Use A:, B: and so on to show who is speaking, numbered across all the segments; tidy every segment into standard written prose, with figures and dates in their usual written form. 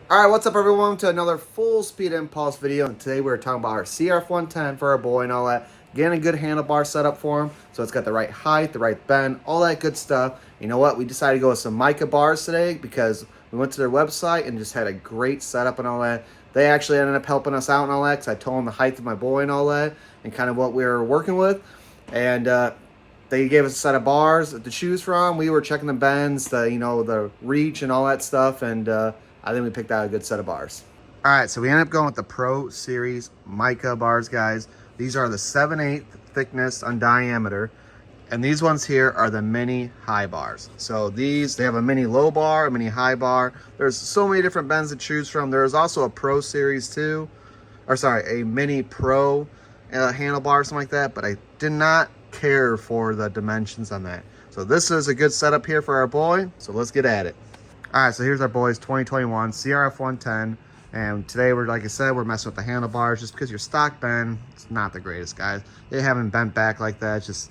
A: All right, what's up, everyone? Welcome to another full speed impulse video, and today we're talking about our Crf110 for our boy and all that. Getting a good handlebar setup for him, so it's got the right height, the right bend, all that good stuff. You know what? We decided to go with some Mika bars today because we went to their website and just had a great setup and all that. They actually ended up helping us out and all that because I told them the height of my boy and all that and kind of what we were working with. And they gave us a set of bars to choose from. We were checking the bends, the reach and all that stuff, and I think we picked out a good set of bars. All right, so we ended up going with the Pro Series Mika bars, guys. These are the 7/8 thickness on diameter, and these ones here are the mini high bars. So they have a mini low bar, a mini high bar. There's so many different bends to choose from. There's also a Pro Series too, or sorry, a mini Pro handlebar or something like that, but I did not care for the dimensions on that. So this is a good setup here for our boy, so let's get at it. All right, so here's our boys 2021 Crf110, and today like I said, we're messing with the handlebars just because your stock bend, it's not the greatest, guys. They haven't bent back like that, it's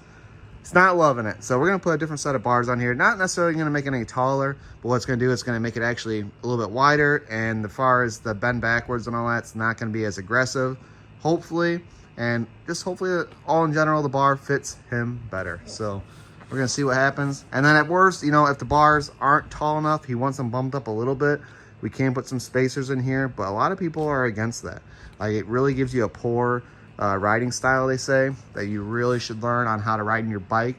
A: not loving it. So we're gonna put a different set of bars on here, not necessarily gonna make it any taller, but what it's gonna do is gonna make it actually a little bit wider, and as far as the bend backwards and all that, it's not gonna be as aggressive, hopefully, and just hopefully all in general the bar fits him better. So we're gonna see what happens. And then at worst, if the bars aren't tall enough, he wants them bumped up a little bit, we can put some spacers in here, but a lot of people are against that. Like, it really gives you a poor riding style, they say, that you really should learn on how to ride in your bike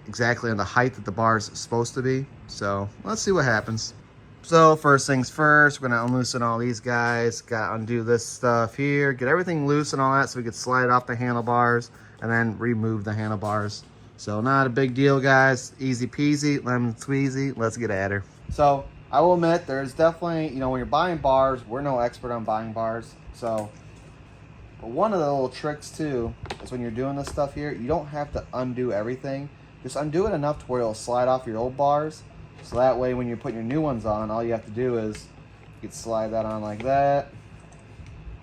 A: exactly on the height that the bar is supposed to be. So let's see what happens. So first things first, we're gonna unloosen all these guys, gotta undo this stuff here, get everything loose and all that so we could slide off the handlebars and then remove the handlebars. So not a big deal, guys, easy peasy, lemon squeezy, let's get at her. So I will admit, there's definitely, when you're buying bars, we're no expert on buying bars, so but one of the little tricks too is when you're doing this stuff here, you don't have to undo everything, just undo it enough to where it'll slide off your old bars. So that way, when you're putting your new ones on, all you have to do is you can slide that on like that.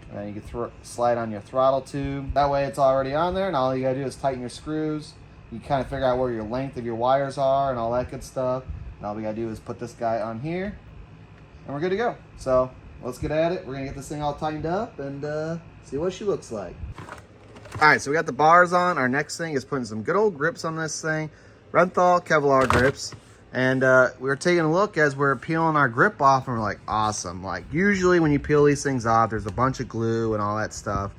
A: And then you can slide on your throttle tube. That way it's already on there, and all you gotta do is tighten your screws. You kind of figure out where your length of your wires are and all that good stuff. And all we gotta do is put this guy on here, and we're good to go. So let's get at it. We're gonna get this thing all tightened up and see what she looks like. All right, so we got the bars on. Our next thing is putting some good old grips on this thing. Renthal Kevlar grips. And we were taking a look as we're peeling our grip off, and we're like, awesome. Like, usually when you peel these things off, there's a bunch of glue and all that stuff.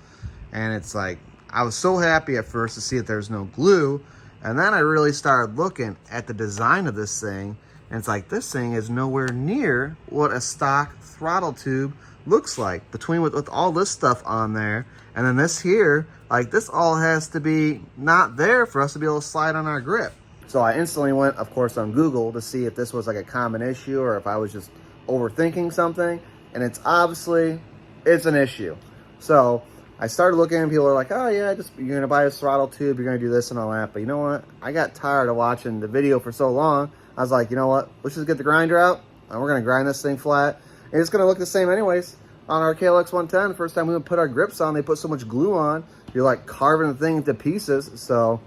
A: And it's like, I was so happy at first to see that there's no glue. And then I really started looking at the design of this thing. And it's like, this thing is nowhere near what a stock throttle tube looks like. With all this stuff on there. And then this here, like, this all has to be not there for us to be able to slide on our grip. So I instantly went, of course, on Google to see if this was like a common issue or if I was just overthinking something. And it's an issue. So I started looking and people are like, oh yeah, you're gonna buy a throttle tube, you're gonna do this and all that. But you know what? I got tired of watching the video for so long. I was like, you know what? Let's just get the grinder out and we're gonna grind this thing flat. And it's gonna look the same anyways. On our KLX110, the first time we put our grips on, they put so much glue on, you're like carving the thing into pieces. So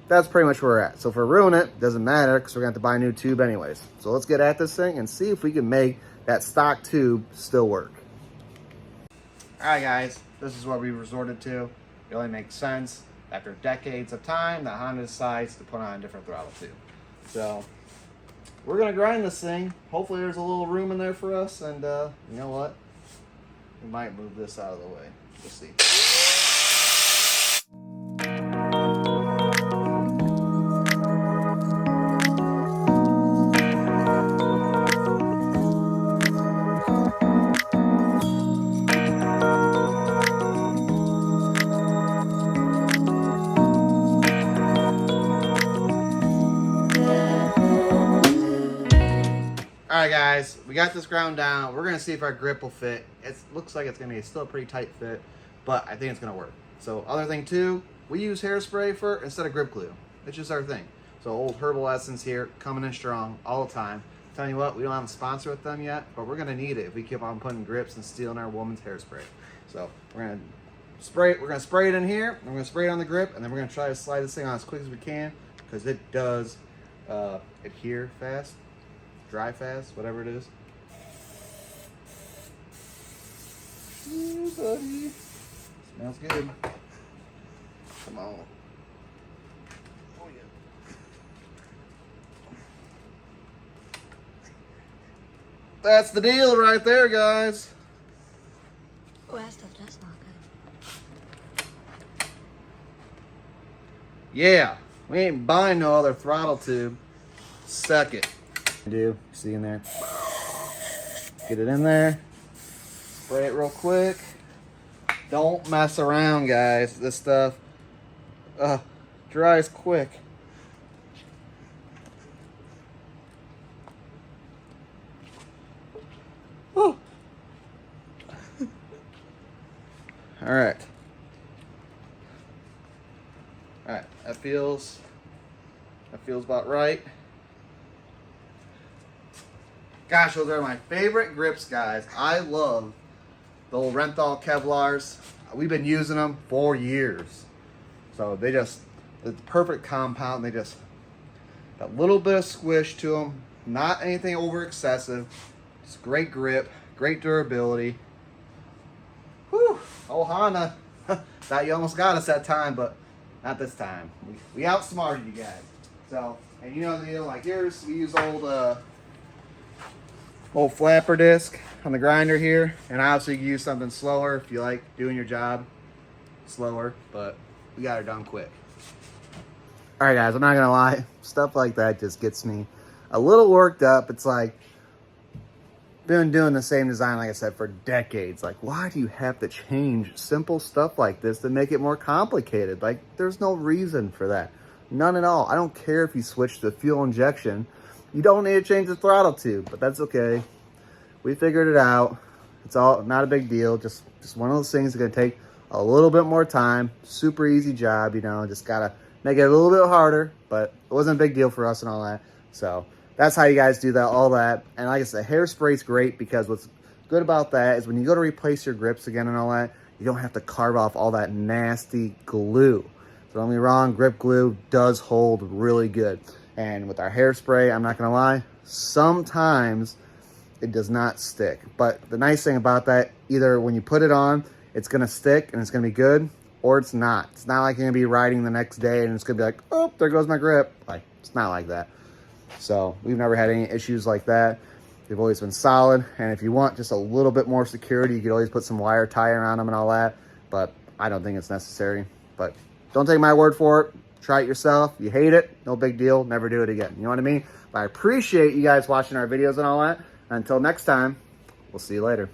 A: that's pretty much where we're at. So if we ruin it, doesn't matter because we're gonna have to buy a new tube anyways. So let's get at this thing and see if we can make that stock tube still work. All right, guys, this is what we resorted to. It only makes sense after decades of time that Honda decides to put on a different throttle tube. So we're gonna grind this thing. Hopefully there's a little room in there for us, and you know what? We might move this out of the way. We'll see. All right, guys, we got this ground down. We're gonna see if our grip will fit. It looks like it's gonna be still a pretty tight fit, but I think it's gonna work. So other thing too, we use hairspray instead of grip glue. It's just our thing. So old Herbal Essence here, coming in strong all the time. Telling you what, we don't have a sponsor with them yet, but we're gonna need it if we keep on putting grips and stealing our woman's hairspray. So we're gonna spray it in here, and we're gonna spray it on the grip, and then we're gonna try to slide this thing on as quick as we can because it does adhere fast. Dry fast, whatever it is. buddy. Smells good. Come on. Oh, yeah. That's the deal right there, guys.
B: Oh, that stuff does smell good.
A: Yeah, we ain't buying no other throttle tube. Suck it. Do see in there? Get it in there. Spray it real quick. Don't mess around, guys. This stuff dries quick. Whew. All right. All right, that feels about right. Gosh, those are my favorite grips, guys. I love the old Renthal Kevlars. We've been using them for years. So it's the perfect compound. They just, a little bit of squish to them. Not anything over excessive. Just great grip, great durability. Whew, oh Hana, thought you almost got us that time, but not this time. We outsmarted you guys. So, and you know the deal, like yours, we use old flapper disc on the grinder here, and obviously you can use something slower if you like doing your job slower, but we got her done quick. All right, guys, I'm not gonna lie, stuff like that just gets me a little worked up. It's like, been doing the same design, like I said, for decades. Like, why do you have to change simple stuff like this to make it more complicated? Like, there's no reason for that. None at all. I don't care if you switch to fuel injection. You don't need to change the throttle tube, but that's okay. We figured it out. It's all not a big deal. Just one of those things that's gonna take a little bit more time. Super easy job, you know, just gotta make it a little bit harder, but it wasn't a big deal for us and all that. So that's how you guys do that, all that. And like I said, hairspray's great because what's good about that is when you go to replace your grips again and all that, you don't have to carve off all that nasty glue. So don't get me wrong, grip glue does hold really good. And with our hairspray, I'm not gonna lie, sometimes it does not stick. But the nice thing about that, either when you put it on, it's gonna stick and it's gonna be good, or it's not. It's not like you're gonna be riding the next day and it's gonna be like, oh, there goes my grip. Like, it's not like that. So we've never had any issues like that. They've always been solid. And if you want just a little bit more security, you could always put some wire tie around them and all that. But I don't think it's necessary. But don't take my word for it. Try it yourself. You hate it, no big deal. Never do it again. You know what I mean? But I appreciate you guys watching our videos and all that. Until next time, we'll see you later.